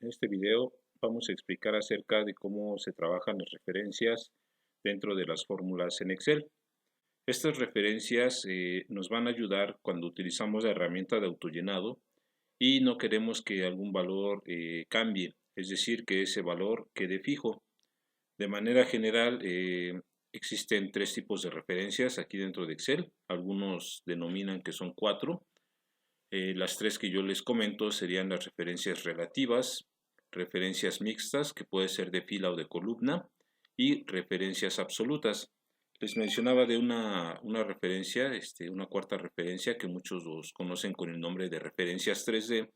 En este video vamos a explicar acerca de cómo se trabajan las referencias dentro de las fórmulas en Excel. Estas referencias nos van a ayudar cuando utilizamos la herramienta de autollenado y no queremos que algún valor cambie, es decir, que ese valor quede fijo. De manera general, existen tres tipos de referencias aquí dentro de Excel. Algunos denominan que son cuatro. Las tres que yo les comento serían las referencias relativas, referencias mixtas, que puede ser de fila o de columna, y referencias absolutas. Les mencionaba de una referencia, una cuarta referencia que muchos los conocen con el nombre de referencias 3D,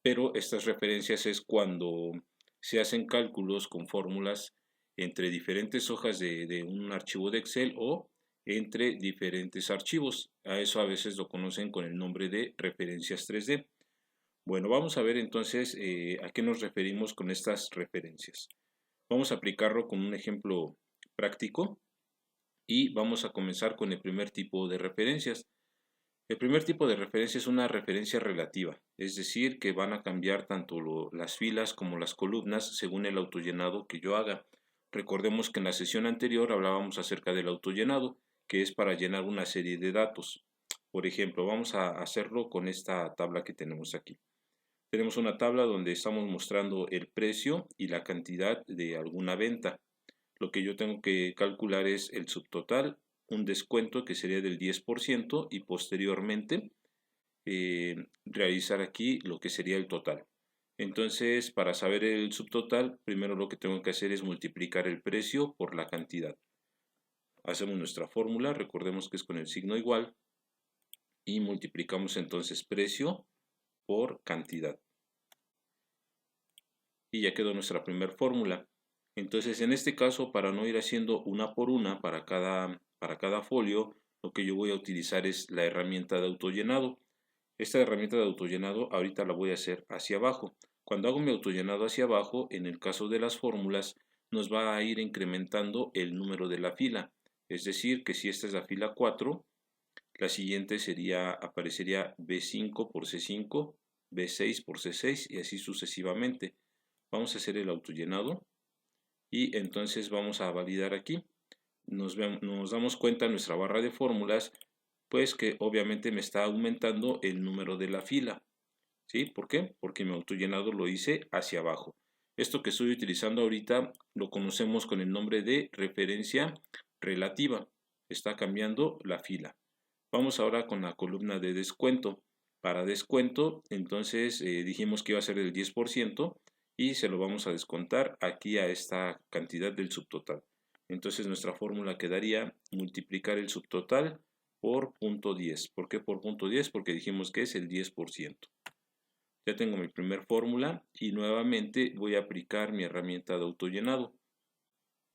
pero estas referencias es cuando se hacen cálculos con fórmulas entre diferentes hojas de un archivo de Excel o entre diferentes archivos. A eso a veces lo conocen con el nombre de referencias 3D. Bueno, vamos a ver entonces a qué nos referimos con estas referencias. Vamos a aplicarlo con un ejemplo práctico y vamos a comenzar con el primer tipo de referencias. El primer tipo de referencia es una referencia relativa, es decir, que van a cambiar tanto las filas como las columnas según el autollenado que yo haga. Recordemos que en la sesión anterior hablábamos acerca del autollenado, que es para llenar una serie de datos. Por ejemplo, vamos a hacerlo con esta tabla que tenemos aquí. Tenemos una tabla donde estamos mostrando el precio y la cantidad de alguna venta. Lo que yo tengo que calcular es el subtotal, un descuento que sería del 10% y posteriormente realizar aquí lo que sería el total. Entonces, para saber el subtotal, primero lo que tengo que hacer es multiplicar el precio por la cantidad. Hacemos nuestra fórmula, recordemos que es con el signo igual, y multiplicamos entonces precio por cantidad. Y ya quedó nuestra primera fórmula. Entonces, en este caso, para no ir haciendo una por una para cada folio, lo que yo voy a utilizar es la herramienta de autollenado. Esta herramienta de autollenado ahorita la voy a hacer hacia abajo. Cuando hago mi autollenado hacia abajo, en el caso de las fórmulas, nos va a ir incrementando el número de la fila. Es decir, que si esta es la fila 4, la siguiente aparecería B5 por C5, B6 por C6 y así sucesivamente. Vamos a hacer el autollenado y entonces vamos a validar aquí. Nos damos cuenta en nuestra barra de fórmulas pues que obviamente me está aumentando el número de la fila. ¿Sí? ¿Por qué? Porque mi autollenado lo hice hacia abajo. Esto que estoy utilizando ahorita lo conocemos con el nombre de referencia relativa. Está cambiando la fila. Vamos ahora con la columna de descuento. Para descuento, entonces dijimos que iba a ser del 10% y se lo vamos a descontar aquí a esta cantidad del subtotal. Entonces nuestra fórmula quedaría multiplicar el subtotal por 0.10. ¿Por qué por 0.10? Porque dijimos que es el 10%. Ya tengo mi primer fórmula y nuevamente voy a aplicar mi herramienta de autollenado.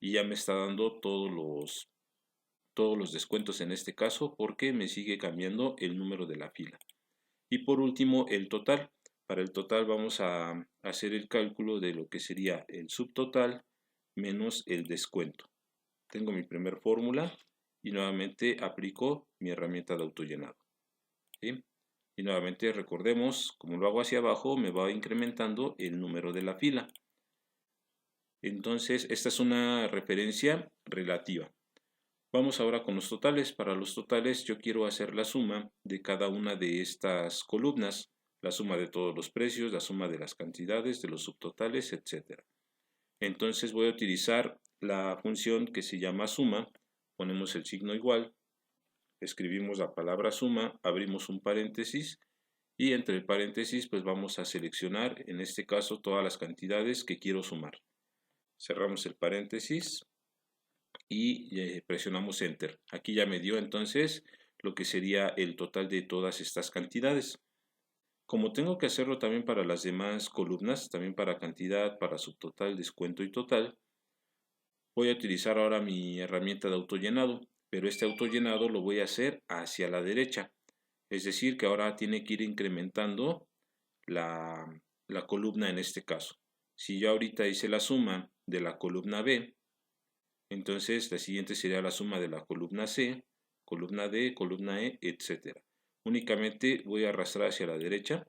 Y ya me está dando todos los descuentos en este caso porque me sigue cambiando el número de la fila. Y por último el total. Para el total vamos a hacer el cálculo de lo que sería el subtotal menos el descuento. Tengo mi primer fórmula y nuevamente aplico mi herramienta de autollenado. ¿Sí? Y nuevamente recordemos, como lo hago hacia abajo, me va incrementando el número de la fila. Entonces, esta es una referencia relativa. Vamos ahora con los totales. Para los totales yo quiero hacer la suma de cada una de estas columnas, la suma de todos los precios, la suma de las cantidades, de los subtotales, etc. Entonces voy a utilizar la función que se llama suma, ponemos el signo igual, escribimos la palabra suma, abrimos un paréntesis y entre el paréntesis pues vamos a seleccionar en este caso todas las cantidades que quiero sumar. Cerramos el paréntesis y presionamos enter. Aquí ya me dio entonces lo que sería el total de todas estas cantidades. Como tengo que hacerlo también para las demás columnas, también para cantidad, para subtotal, descuento y total, voy a utilizar ahora mi herramienta de autollenado, pero este autollenado lo voy a hacer hacia la derecha. Es decir, que ahora tiene que ir incrementando la columna en este caso. Si yo ahorita hice la suma de la columna B, entonces la siguiente sería la suma de la columna C, columna D, columna E, etc. Únicamente voy a arrastrar hacia la derecha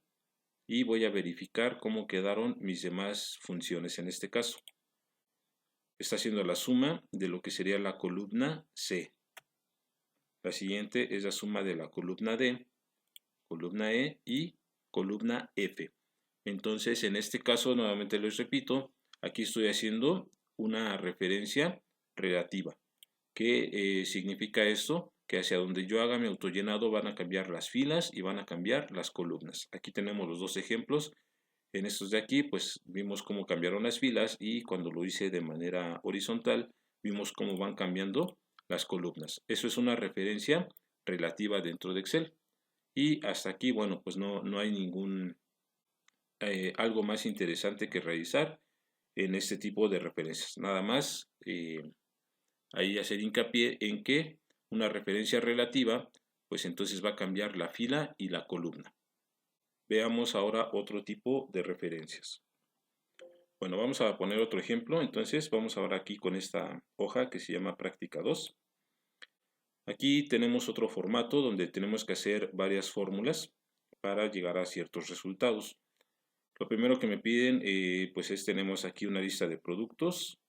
y voy a verificar cómo quedaron mis demás funciones en este caso. Está haciendo la suma de lo que sería la columna C. La siguiente es la suma de la columna D, columna E y columna F. Entonces, en este caso, nuevamente les repito, aquí estoy haciendo una referencia relativa. ¿Qué significa esto? Que hacia donde yo haga mi autollenado van a cambiar las filas y van a cambiar las columnas. Aquí tenemos los dos ejemplos. En estos de aquí, pues vimos cómo cambiaron las filas y cuando lo hice de manera horizontal, vimos cómo van cambiando las columnas. Eso es una referencia relativa dentro de Excel. Y hasta aquí, bueno, pues no hay ningún algo más interesante que realizar en este tipo de referencias. Nada más ahí hacer hincapié en que una referencia relativa, pues entonces va a cambiar la fila y la columna. Veamos ahora otro tipo de referencias. Bueno, vamos a poner otro ejemplo. Entonces vamos ahora aquí con esta hoja que se llama práctica 2. Aquí tenemos otro formato donde tenemos que hacer varias fórmulas para llegar a ciertos resultados. Lo primero que me piden pues tenemos aquí una lista de productos,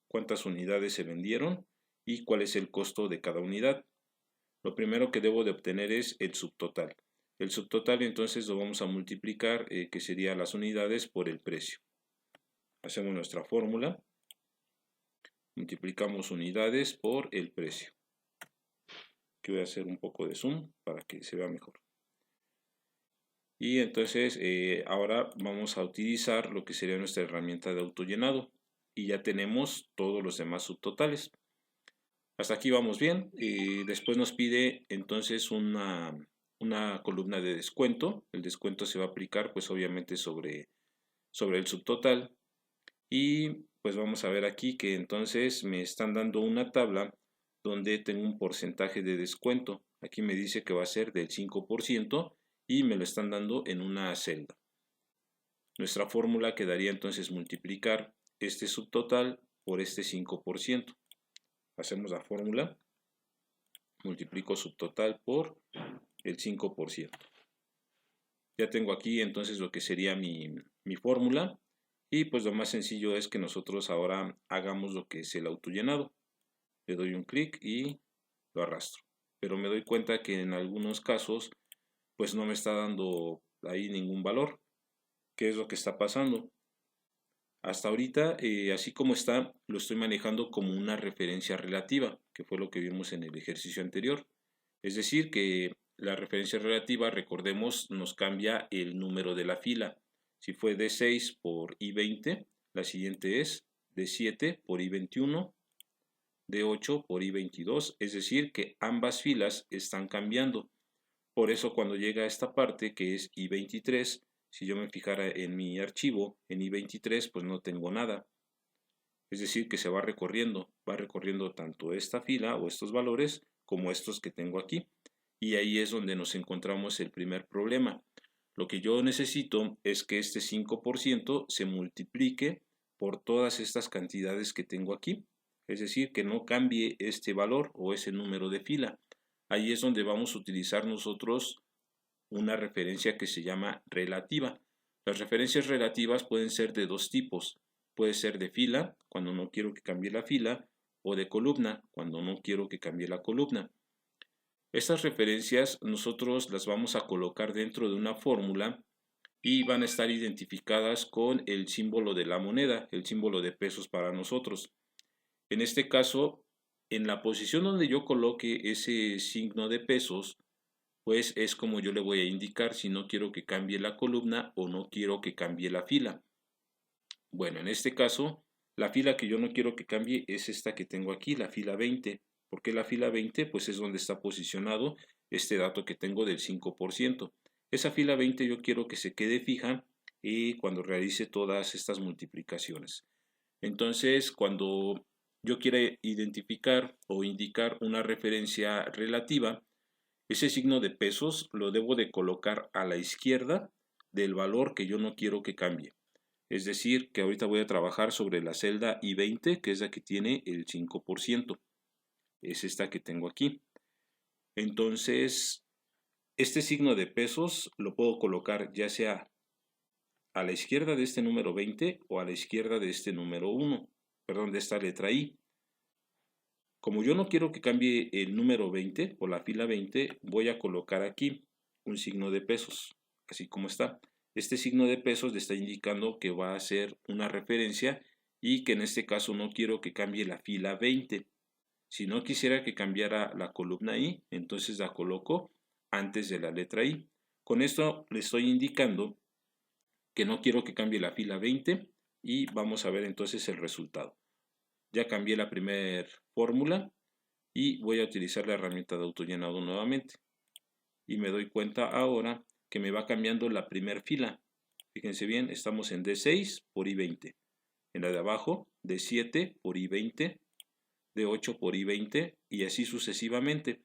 cuántas unidades se vendieron y cuál es el costo de cada unidad. Lo primero que debo de obtener es el subtotal. El subtotal entonces lo vamos a multiplicar, que sería las unidades por el precio. Hacemos nuestra fórmula, multiplicamos unidades por el precio. Aquí voy a hacer un poco de zoom para que se vea mejor. Y entonces ahora vamos a utilizar lo que sería nuestra herramienta de autollenado. Y ya tenemos todos los demás subtotales. Hasta aquí vamos bien. Después nos pide entonces una columna de descuento. El descuento se va a aplicar pues obviamente sobre el subtotal. Y pues vamos a ver aquí que entonces me están dando una tabla donde tengo un porcentaje de descuento. Aquí me dice que va a ser del 5%. Y me lo están dando en una celda. Nuestra fórmula quedaría entonces multiplicar este subtotal por este 5%. Hacemos la fórmula, multiplico subtotal por el 5%. Ya tengo aquí entonces lo que sería mi fórmula y pues lo más sencillo es que nosotros ahora hagamos lo que es el autollenado. Le doy un clic y lo arrastro. Pero me doy cuenta que en algunos casos pues no me está dando ahí ningún valor. ¿Qué es lo que está pasando? Hasta ahorita, así como está, lo estoy manejando como una referencia relativa, que fue lo que vimos en el ejercicio anterior. Es decir, que la referencia relativa, recordemos, nos cambia el número de la fila. Si fue de 6 por I20, la siguiente es de 7 por I21, de 8 por I22, es decir, que ambas filas están cambiando. Por eso cuando llega a esta parte que es I23, si yo me fijara en mi archivo, en I23, pues no tengo nada. Es decir, que se va recorriendo tanto esta fila o estos valores como estos que tengo aquí. Y ahí es donde nos encontramos el primer problema. Lo que yo necesito es que este 5% se multiplique por todas estas cantidades que tengo aquí. Es decir, que no cambie este valor o ese número de fila. Ahí es donde vamos a utilizar nosotros una referencia que se llama relativa. Las referencias relativas pueden ser de dos tipos. Puede ser de fila, cuando no quiero que cambie la fila, o de columna, cuando no quiero que cambie la columna. Estas referencias nosotros las vamos a colocar dentro de una fórmula y van a estar identificadas con el símbolo de la moneda, el símbolo de pesos para nosotros. En este caso, en la posición donde yo coloque ese signo de pesos, pues es como yo le voy a indicar si no quiero que cambie la columna o no quiero que cambie la fila. Bueno, en este caso, la fila que yo no quiero que cambie es esta que tengo aquí, la fila 20. ¿Por qué la fila 20? Pues es donde está posicionado este dato que tengo del 5%. Esa fila 20 yo quiero que se quede fija y cuando realice todas estas multiplicaciones. Entonces, cuando yo quiera identificar o indicar una referencia relativa, ese signo de pesos lo debo de colocar a la izquierda del valor que yo no quiero que cambie. Es decir, que ahorita voy a trabajar sobre la celda I20, que es la que tiene el 5%. Es esta que tengo aquí. Entonces, este signo de pesos lo puedo colocar ya sea a la izquierda de este número 20 o a la izquierda de este número 1, perdón, de esta letra I. Como yo no quiero que cambie el número 20 o la fila 20, voy a colocar aquí un signo de pesos, así como está. Este signo de pesos le está indicando que va a ser una referencia y que en este caso no quiero que cambie la fila 20. Si no quisiera que cambiara la columna I, entonces la coloco antes de la letra I. Con esto le estoy indicando que no quiero que cambie la fila 20 y vamos a ver entonces el resultado. Ya cambié la primera fórmula y voy a utilizar la herramienta de autollenado nuevamente. Y me doy cuenta ahora que me va cambiando la primera fila. Fíjense bien, estamos en D6 por I20. En la de abajo, D7 por I20, D8 por I20 y así sucesivamente.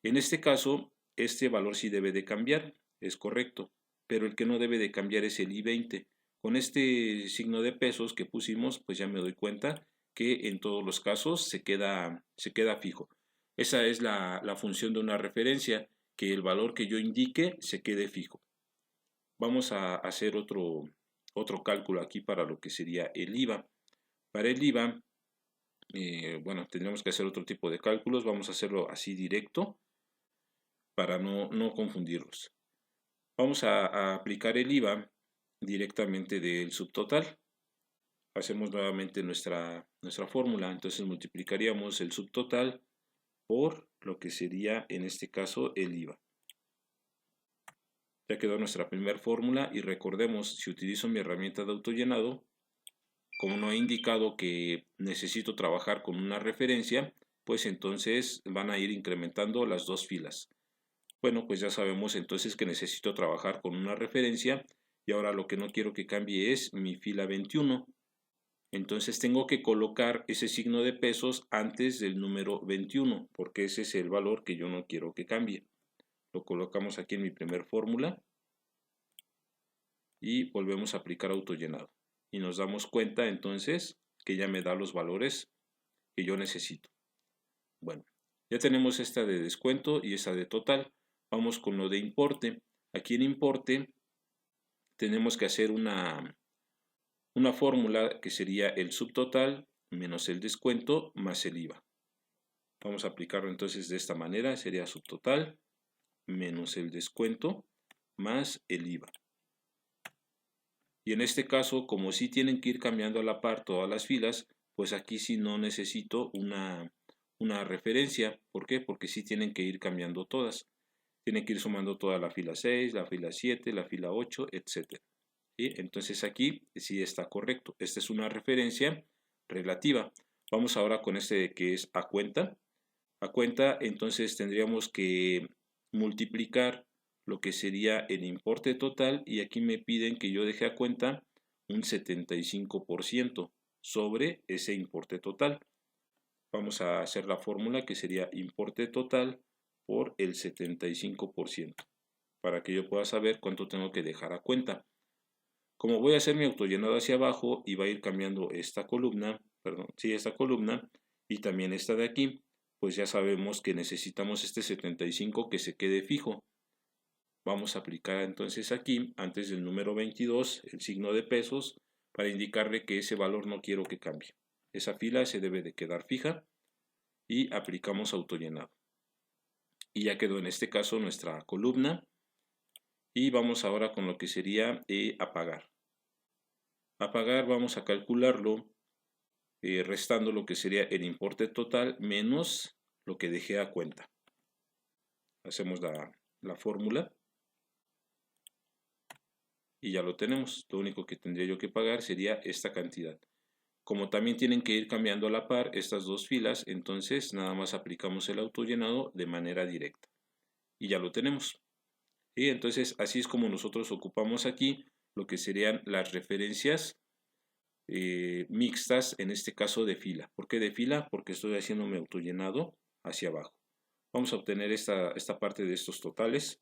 En este caso, este valor sí debe de cambiar, es correcto, pero el que no debe de cambiar es el I20. Con este signo de pesos que pusimos, pues ya me doy cuenta que en todos los casos se queda fijo. Esa es la función de una referencia, que el valor que yo indique se quede fijo. Vamos a hacer otro cálculo aquí para lo que sería el IVA. Para el IVA, bueno, tendríamos que hacer otro tipo de cálculos. Vamos a hacerlo así directo para no confundirlos. Vamos a aplicar el IVA directamente del subtotal. Hacemos nuevamente nuestra fórmula, entonces multiplicaríamos el subtotal por lo que sería en este caso el IVA. Ya quedó nuestra primera fórmula y recordemos, si utilizo mi herramienta de autollenado, como no he indicado que necesito trabajar con una referencia, pues entonces van a ir incrementando las dos filas. Bueno, pues ya sabemos entonces que necesito trabajar con una referencia y ahora lo que no quiero que cambie es mi fila 21. Entonces tengo que colocar ese signo de pesos antes del número 21 porque ese es el valor que yo no quiero que cambie. Lo colocamos aquí en mi primer fórmula y volvemos a aplicar autollenado. Y nos damos cuenta entonces que ya me da los valores que yo necesito. Bueno, ya tenemos esta de descuento y esta de total. Vamos con lo de importe. Aquí en importe tenemos que hacer una fórmula que sería el subtotal menos el descuento más el IVA. Vamos a aplicarlo entonces de esta manera. Sería subtotal menos el descuento más el IVA. Y en este caso, como sí tienen que ir cambiando a la par todas las filas, pues aquí sí no necesito una referencia. ¿Por qué? Porque sí tienen que ir cambiando todas. Tienen que ir sumando toda la fila 6, la fila 7, la fila 8, etc. ¿Sí? Entonces aquí sí está correcto. Esta es una referencia relativa. Vamos ahora con este que es a cuenta. A cuenta, entonces tendríamos que multiplicar lo que sería el importe total y aquí me piden que yo deje a cuenta un 75% sobre ese importe total. Vamos a hacer la fórmula que sería importe total por el 75% para que yo pueda saber cuánto tengo que dejar a cuenta. Como voy a hacer mi autollenado hacia abajo y va a ir cambiando esta columna, esta columna y también esta de aquí, pues ya sabemos que necesitamos este 75 que se quede fijo. Vamos a aplicar entonces aquí, antes del número 22, el signo de pesos para indicarle que ese valor no quiero que cambie. Esa fila se debe de quedar fija y aplicamos autollenado. Y ya quedó en este caso nuestra columna. Y vamos ahora con lo que sería apagar. Apagar vamos a calcularlo restando lo que sería el importe total menos lo que dejé a cuenta. Hacemos la fórmula y ya lo tenemos. Lo único que tendría yo que pagar sería esta cantidad. Como también tienen que ir cambiando a la par estas dos filas, entonces nada más aplicamos el autollenado de manera directa. Y ya lo tenemos. Y entonces así es como nosotros ocupamos aquí lo que serían las referencias mixtas, en este caso de fila. ¿Por qué de fila? Porque estoy haciendo mi autollenado hacia abajo. Vamos a obtener esta parte de estos totales.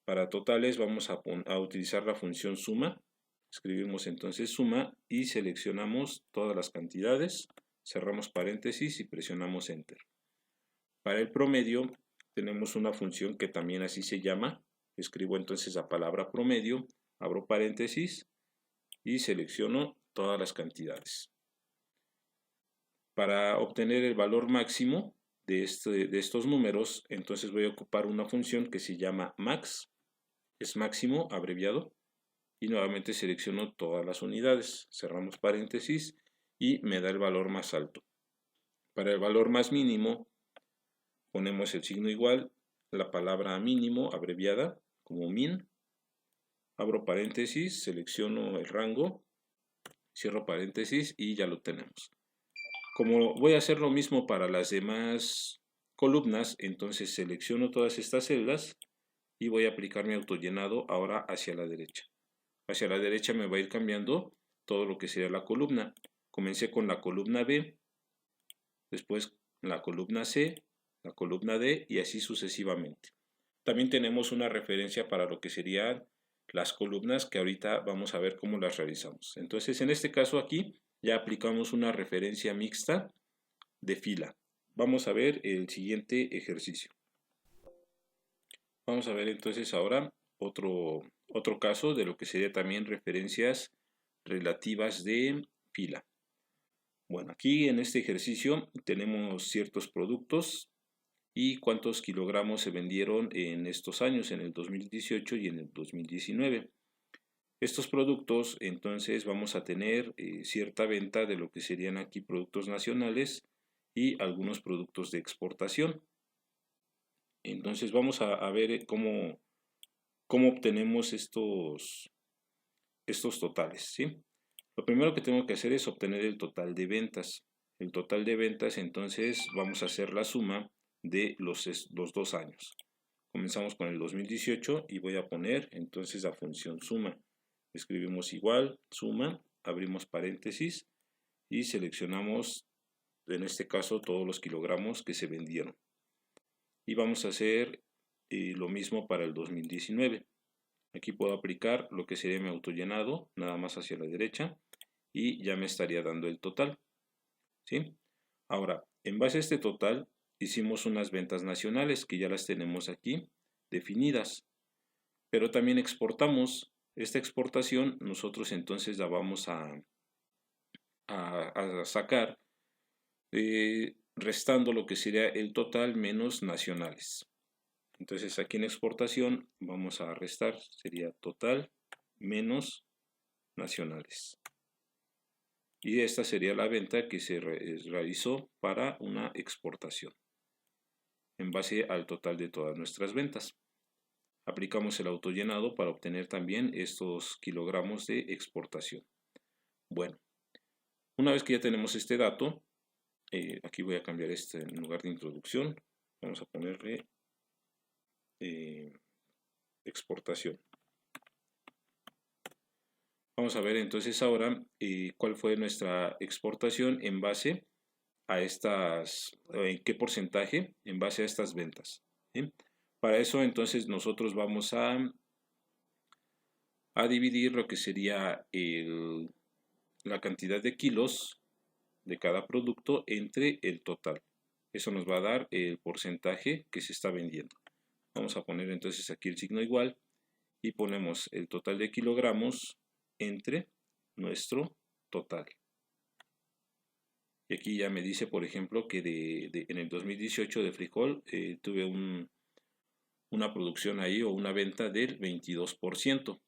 Para totales vamos a utilizar la función suma. Escribimos entonces suma y seleccionamos todas las cantidades, cerramos paréntesis y presionamos enter. Para el promedio tenemos una función que también así se llama. Escribo entonces la palabra promedio abro paréntesis y selecciono todas las cantidades. Para obtener el valor máximo de estos números, entonces voy a ocupar una función que se llama max, es máximo abreviado, y nuevamente selecciono todas las unidades, cerramos paréntesis y me da el valor más alto. Para el valor más mínimo ponemos el signo igual, la palabra mínimo abreviada como min, abro paréntesis, selecciono el rango, cierro paréntesis y ya lo tenemos. Como voy a hacer lo mismo para las demás columnas, entonces selecciono todas estas celdas y voy a aplicar mi autollenado ahora hacia la derecha. Hacia la derecha me va a ir cambiando todo lo que sería la columna. Comencé con la columna B, después la columna C, la columna D y así sucesivamente. También tenemos una referencia para lo que serían las columnas que ahorita vamos a ver cómo las realizamos. Entonces en este caso aquí ya aplicamos una referencia mixta de fila. Vamos a ver el siguiente ejercicio. Vamos a ver entonces ahora otro caso de lo que sería también referencias relativas de fila. Bueno, aquí en este ejercicio tenemos ciertos productos y cuántos kilogramos se vendieron en estos años, en el 2018 y en el 2019. Estos productos, entonces vamos a tener cierta venta de lo que serían aquí productos nacionales y algunos productos de exportación. Entonces vamos a ver cómo obtenemos estos totales, ¿sí? Lo primero que tengo que hacer es obtener el total de ventas. El total de ventas, entonces vamos a hacer la suma de los 2 años. Comenzamos con el 2018 y voy a poner entonces la función suma. Escribimos igual, suma, abrimos paréntesis y seleccionamos, en este caso, todos los kilogramos que se vendieron. Y vamos a hacer lo mismo para el 2019. Aquí puedo aplicar lo que sería mi autollenado, nada más hacia la derecha, y ya me estaría dando el total, ¿sí? Ahora, en base a este total, hicimos unas ventas nacionales que ya las tenemos aquí definidas, pero también exportamos. Esta exportación nosotros entonces la vamos a sacar restando lo que sería el total menos nacionales. Entonces aquí en exportación vamos a restar, sería total menos nacionales. Y esta sería la venta que se realizó para una exportación en base al total de todas nuestras ventas. Aplicamos el autollenado para obtener también estos kilogramos de exportación. Bueno, una vez que ya tenemos este dato, aquí voy a cambiar este en lugar de introducción, vamos a ponerle exportación. Vamos a ver entonces ahora cuál fue nuestra exportación en base a en qué porcentaje en base a estas ventas, ¿sí? Para eso entonces nosotros vamos a dividir lo que sería la cantidad de kilos de cada producto entre el total. Eso nos va a dar el porcentaje que se está vendiendo. Vamos a poner entonces aquí el signo igual y ponemos el total de kilogramos entre nuestro total. Y aquí ya me dice, por ejemplo, que en el 2018 de frijol tuve una producción ahí o una venta del 22%.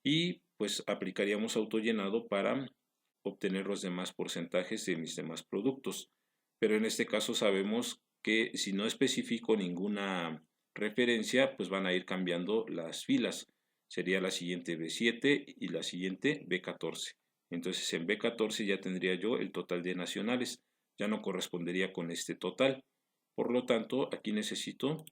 Y pues aplicaríamos autollenado para obtener los demás porcentajes de mis demás productos. Pero en este caso sabemos que si no especifico ninguna referencia, pues van a ir cambiando las filas. Sería la siguiente B7 y la siguiente B14. Entonces en B14 ya tendría yo el total de nacionales. Ya no correspondería con este total. Por lo tanto, aquí necesito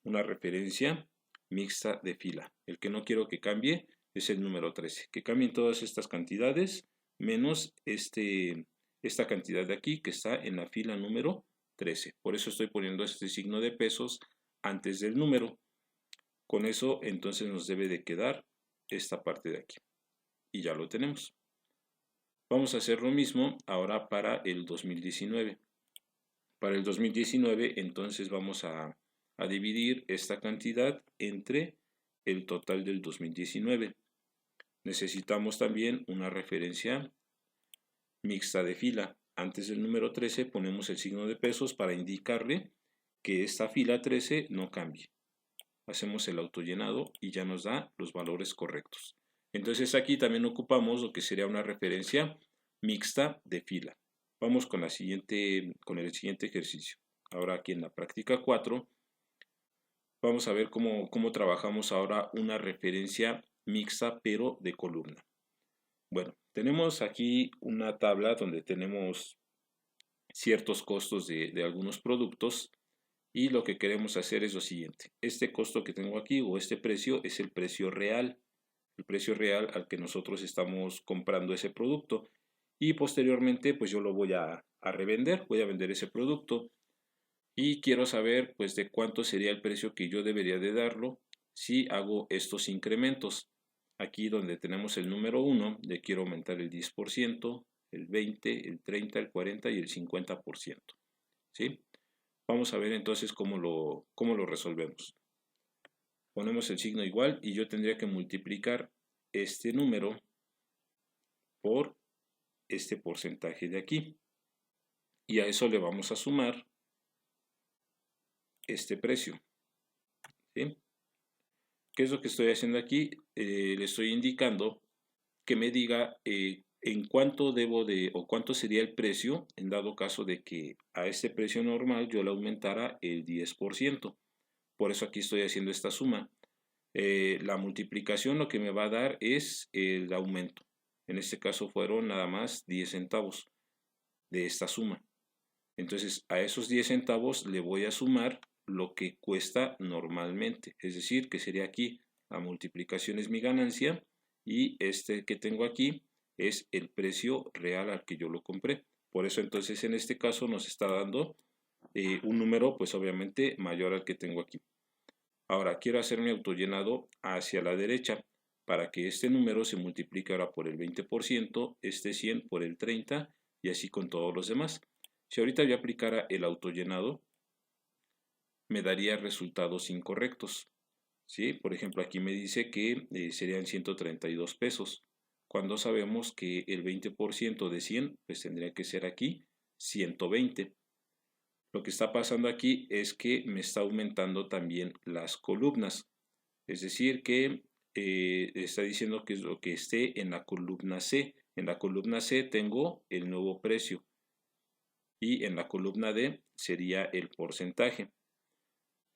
una referencia mixta de fila. El que no quiero que cambie es el número 13. Que cambien todas estas cantidades menos esta cantidad de aquí que está en la fila número 13. Por eso estoy poniendo este signo de pesos antes del número. Con eso entonces nos debe de quedar esta parte de aquí. Y ya lo tenemos. Vamos a hacer lo mismo ahora para el 2019. Para el 2019 entonces vamos a dividir esta cantidad entre el total del 2019. necesitamos también una referencia mixta de fila. Antes del número 13 ponemos el signo de pesos para indicarle que esta fila 13 no cambie. Hacemos el autollenado y ya nos da los valores correctos. Entonces aquí también ocupamos lo que sería una referencia mixta de fila. Vamos con el siguiente ejercicio. Ahora aquí en la práctica 4 vamos a ver cómo trabajamos ahora una referencia mixta pero de columna. Bueno, tenemos aquí una tabla donde tenemos ciertos costos de algunos productos y lo que queremos hacer es lo siguiente. Este costo que tengo aquí o este precio es el precio real al que nosotros estamos comprando ese producto y posteriormente pues yo lo voy a revender, voy a vender ese producto y quiero saber pues de cuánto sería el precio que yo debería de darlo si hago estos incrementos. Aquí donde tenemos el número 1, le quiero aumentar el 10%, el 20%, el 30%, el 40% y el 50%. ¿Sí? Vamos a ver entonces cómo lo resolvemos. Ponemos el signo igual y yo tendría que multiplicar este número por este porcentaje de aquí. Y a eso le vamos a sumar este precio. ¿Sí? ¿Qué es lo que estoy haciendo aquí? Le estoy indicando que me diga en cuánto debo de o cuánto sería el precio en dado caso de que a este precio normal yo le aumentara el 10%. Por eso aquí estoy haciendo esta suma. La multiplicación lo que me va a dar es el aumento. En este caso fueron nada más 10 centavos de esta suma. Entonces a esos 10 centavos le voy a sumar lo que cuesta normalmente. Es decir, que sería aquí la multiplicación es mi ganancia y este que tengo aquí es el precio real al que yo lo compré. Por eso entonces en este caso nos está dando un número pues obviamente mayor al que tengo aquí. Ahora quiero hacer mi autollenado hacia la derecha para que este número se multiplique ahora por el 20%, este 100 por el 30 y así con todos los demás. Si ahorita yo aplicara el autollenado, me daría resultados incorrectos. ¿Sí? Por ejemplo, aquí me dice que serían 132 pesos, cuando sabemos que el 20% de 100 pues tendría que ser aquí 120. Lo que está pasando aquí es que me está aumentando también las columnas. Es decir, que está diciendo que es lo que esté en la columna C. En la columna C tengo el nuevo precio y en la columna D sería el porcentaje.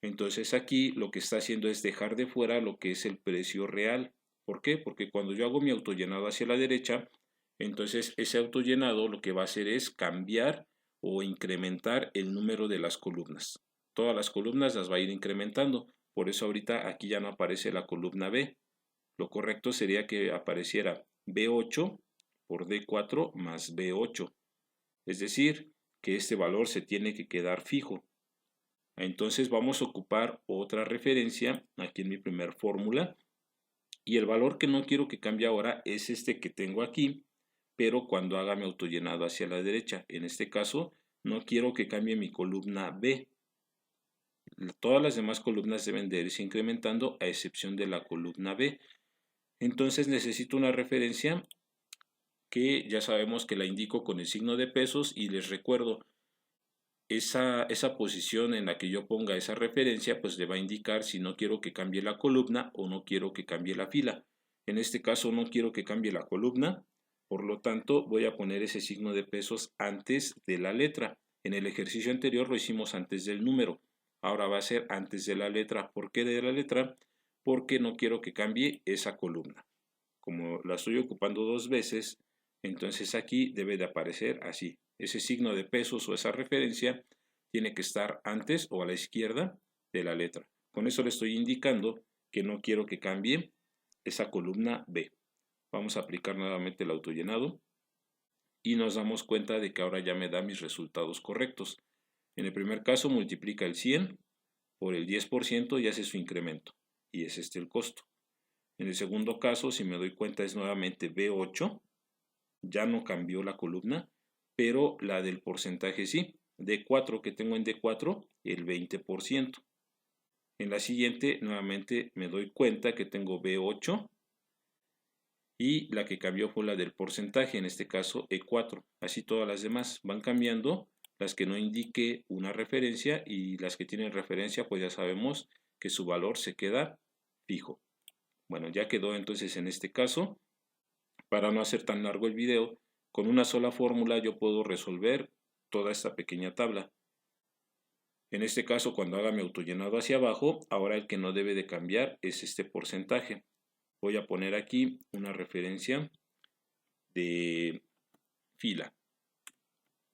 Entonces aquí lo que está haciendo es dejar de fuera lo que es el precio real. ¿Por qué? Porque cuando yo hago mi autollenado hacia la derecha, entonces ese autollenado lo que va a hacer es cambiar o incrementar el número de las columnas. Todas las columnas las va a ir incrementando. Por eso ahorita aquí ya no aparece la columna B. Lo correcto sería que apareciera B8 por D4 más B8. Es decir, que este valor se tiene que quedar fijo. Entonces vamos a ocupar otra referencia aquí en mi primer fórmula. Y el valor que no quiero que cambie ahora es este que tengo aquí, pero cuando haga mi autollenado hacia la derecha. En este caso, no quiero que cambie mi columna B. Todas las demás columnas deben de irse incrementando a excepción de la columna B. Entonces necesito una referencia que ya sabemos que la indico con el signo de pesos y les recuerdo, esa posición en la que yo ponga esa referencia pues le va a indicar si no quiero que cambie la columna o no quiero que cambie la fila. En este caso no quiero que cambie la columna, por lo tanto voy a poner ese signo de pesos antes de la letra. En el ejercicio anterior lo hicimos antes del número, ahora va a ser antes de la letra. ¿Por qué de la letra? Porque no quiero que cambie esa columna. Como la estoy ocupando dos veces, entonces aquí debe de aparecer así. Ese signo de pesos o esa referencia tiene que estar antes o a la izquierda de la letra. Con eso le estoy indicando que no quiero que cambie esa columna B. Vamos a aplicar nuevamente el autollenado y nos damos cuenta de que ahora ya me da mis resultados correctos. En el primer caso multiplica el 100 por el 10% y hace su incremento. Y es este el costo. En el segundo caso, si me doy cuenta, es nuevamente B8. Ya no cambió la columna, pero la del porcentaje sí. D4 que tengo en D4, el 20%. En la siguiente, nuevamente me doy cuenta que tengo B8 y la que cambió fue la del porcentaje, en este caso E4. Así todas las demás van cambiando, las que no indique una referencia y las que tienen referencia pues ya sabemos que su valor se queda fijo. Bueno, ya quedó entonces en este caso. Para no hacer tan largo el video, con una sola fórmula yo puedo resolver toda esta pequeña tabla. En este caso, cuando haga mi autollenado hacia abajo, ahora el que no debe de cambiar es este porcentaje. Voy a poner aquí una referencia de fila.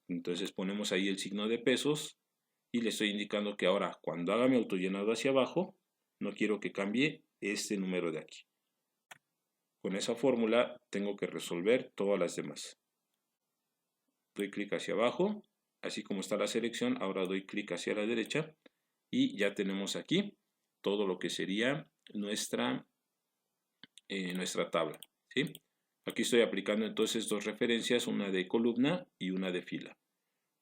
Entonces ponemos ahí el signo de pesos y le estoy indicando que ahora cuando haga mi autollenado hacia abajo, no quiero que cambie este número de aquí. Con esa fórmula tengo que resolver todas las demás. Doy clic hacia abajo, así como está la selección, ahora doy clic hacia la derecha y ya tenemos aquí todo lo que sería nuestra tabla, ¿sí? Aquí estoy aplicando entonces dos referencias, una de columna y una de fila.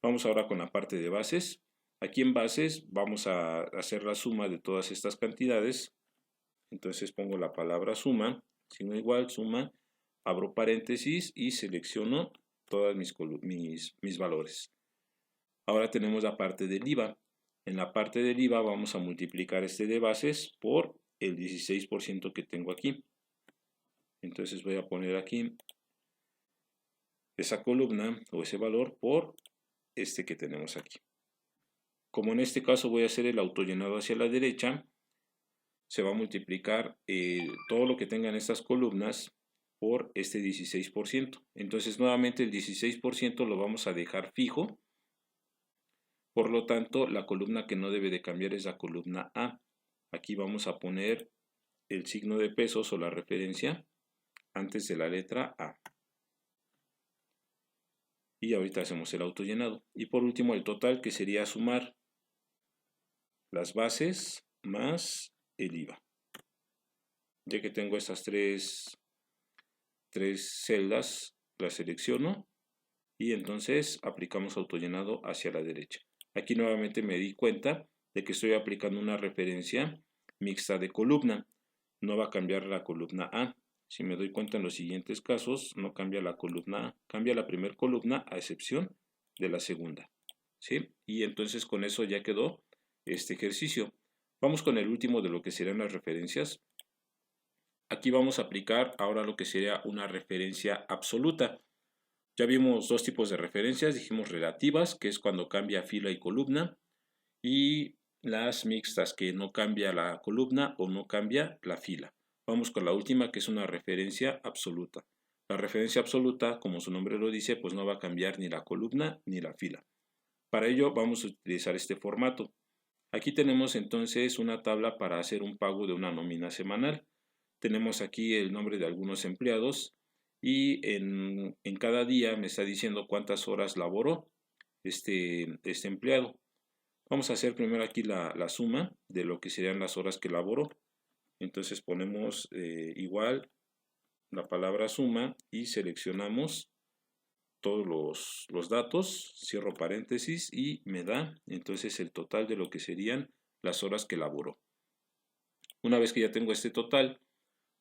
Vamos ahora con la parte de bases. Aquí en bases vamos a hacer la suma de todas estas cantidades. Entonces pongo la palabra suma, signo igual, suma, abro paréntesis y selecciono todos mis valores. Ahora tenemos la parte del IVA. En la parte del IVA vamos a multiplicar este de bases por el 16% que tengo aquí. Entonces voy a poner aquí esa columna o ese valor por este que tenemos aquí. Como en este caso voy a hacer el autollenado hacia la derecha, se va a multiplicar todo lo que tengan estas columnas por este 16%. Entonces nuevamente el 16% lo vamos a dejar fijo. Por lo tanto, la columna que no debe de cambiar es la columna A. Aquí vamos a poner el signo de pesos o la referencia antes de la letra A. Y ahorita hacemos el autollenado. Y por último el total, que sería sumar las bases más el IVA. Ya que tengo estas tres celdas, las selecciono y entonces aplicamos autollenado hacia la derecha. Aquí nuevamente me di cuenta de que estoy aplicando una referencia mixta de columna. No va a cambiar la columna A. Si me doy cuenta en los siguientes casos, no cambia la columna A, cambia la primera columna a excepción de la segunda. ¿Sí? Y entonces con eso ya quedó este ejercicio. Vamos con el último de lo que serían las referencias. Aquí vamos a aplicar ahora lo que sería una referencia absoluta. Ya vimos dos tipos de referencias, dijimos relativas, que es cuando cambia fila y columna, y las mixtas, que no cambia la columna o no cambia la fila. Vamos con la última, que es una referencia absoluta. La referencia absoluta, como su nombre lo dice, pues no va a cambiar ni la columna ni la fila. Para ello vamos a utilizar este formato. Aquí tenemos entonces una tabla para hacer un pago de una nómina semanal. Tenemos aquí el nombre de algunos empleados y en cada día me está diciendo cuántas horas laboró este empleado. Vamos a hacer primero aquí la suma de lo que serían las horas que laboró. Entonces ponemos igual la palabra suma y seleccionamos todos los datos, cierro paréntesis y me da entonces el total de lo que serían las horas que laboró. Una vez que ya tengo este total,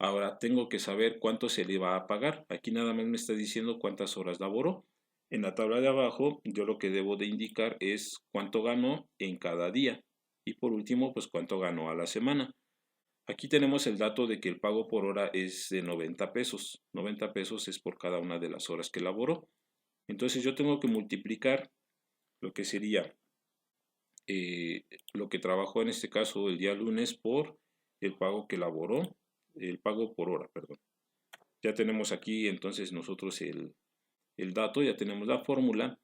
ahora tengo que saber cuánto se le va a pagar. Aquí nada más me está diciendo cuántas horas laboró. En la tabla de abajo yo lo que debo de indicar es cuánto ganó en cada día. Y por último, pues cuánto ganó a la semana. Aquí tenemos el dato de que el pago por hora es de 90 pesos. 90 pesos es por cada una de las horas que laboró. Entonces yo tengo que multiplicar lo que sería lo que trabajó en este caso el día lunes por el pago que laboró, el pago por hora, perdón. Ya tenemos aquí entonces nosotros el dato, ya tenemos la fórmula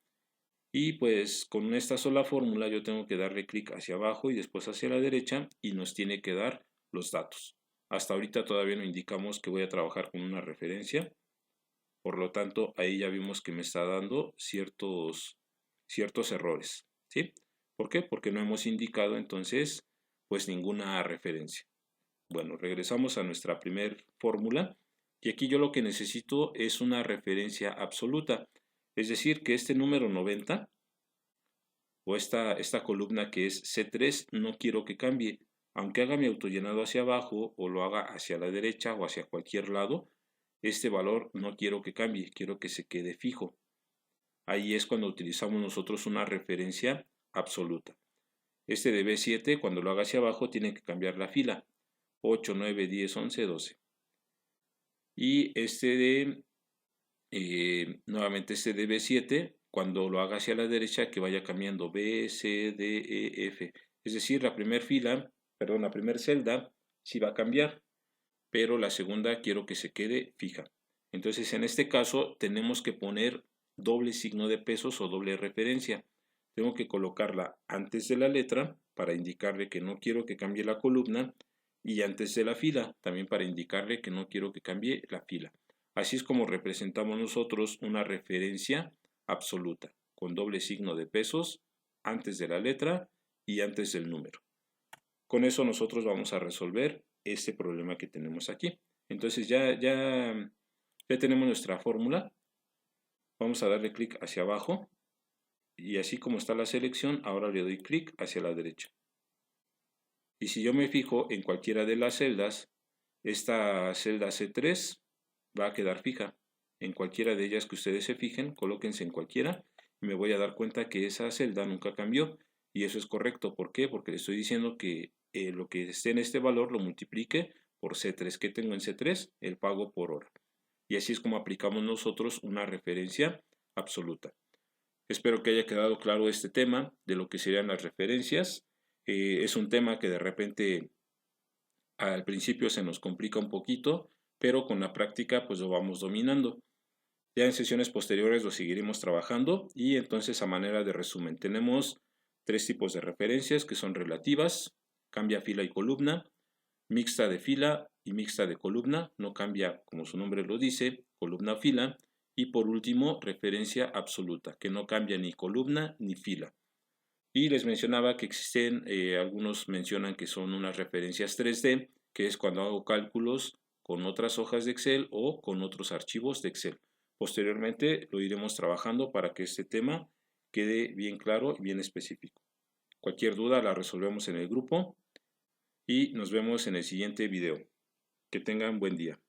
y pues con esta sola fórmula yo tengo que darle clic hacia abajo y después hacia la derecha y nos tiene que dar los datos. Hasta ahorita todavía no indicamos que voy a trabajar con una referencia, por lo tanto ahí ya vimos que me está dando ciertos errores, ¿sí? ¿Por qué? Porque no hemos indicado entonces pues ninguna referencia. Bueno, regresamos a nuestra primer fórmula y aquí yo lo que necesito es una referencia absoluta. Es decir, que este número 90 o esta columna que es C3 no quiero que cambie. Aunque haga mi autollenado hacia abajo o lo haga hacia la derecha o hacia cualquier lado, este valor no quiero que cambie, quiero que se quede fijo. Ahí es cuando utilizamos nosotros una referencia absoluta. Este de B7, cuando lo haga hacia abajo, tiene que cambiar la fila. 8, 9, 10, 11, 12. Y este de, nuevamente este de B7, cuando lo haga hacia la derecha, que vaya cambiando B, C, D, E, F. Es decir, la primera fila, perdón, la primera celda sí va a cambiar, pero la segunda quiero que se quede fija. Entonces, en este caso, tenemos que poner doble signo de pesos o doble referencia. Tengo que colocarla antes de la letra para indicarle que no quiero que cambie la columna y antes de la fila también para indicarle que no quiero que cambie la fila. Así es como representamos nosotros una referencia absoluta con doble signo de pesos antes de la letra y antes del número. Con eso nosotros vamos a resolver este problema que tenemos aquí. Entonces ya tenemos nuestra fórmula. Vamos a darle clic hacia abajo y así como está la selección, ahora le doy clic hacia la derecha. Y si yo me fijo en cualquiera de las celdas, esta celda C3 va a quedar fija. En cualquiera de ellas que ustedes se fijen, colóquense en cualquiera y me voy a dar cuenta que esa celda nunca cambió. Y eso es correcto. ¿Por qué? Porque le estoy diciendo que lo que esté en este valor lo multiplique por C3. ¿Qué tengo en C3? El pago por hora. Y así es como aplicamos nosotros una referencia absoluta. Espero que haya quedado claro este tema de lo que serían las referencias. Es un tema que de repente al principio se nos complica un poquito, pero con la práctica pues lo vamos dominando. Ya en sesiones posteriores lo seguiremos trabajando y entonces a manera de resumen tenemos tres tipos de referencias que son relativas, cambia fila y columna, mixta de fila y mixta de columna, no cambia como su nombre lo dice, columna o fila, y por último referencia absoluta, que no cambia ni columna ni fila. Y les mencionaba que existen, algunos mencionan que son unas referencias 3D, que es cuando hago cálculos con otras hojas de Excel o con otros archivos de Excel. Posteriormente lo iremos trabajando para que este tema quede bien claro y bien específico. Cualquier duda la resolvemos en el grupo y nos vemos en el siguiente video. Que tengan buen día.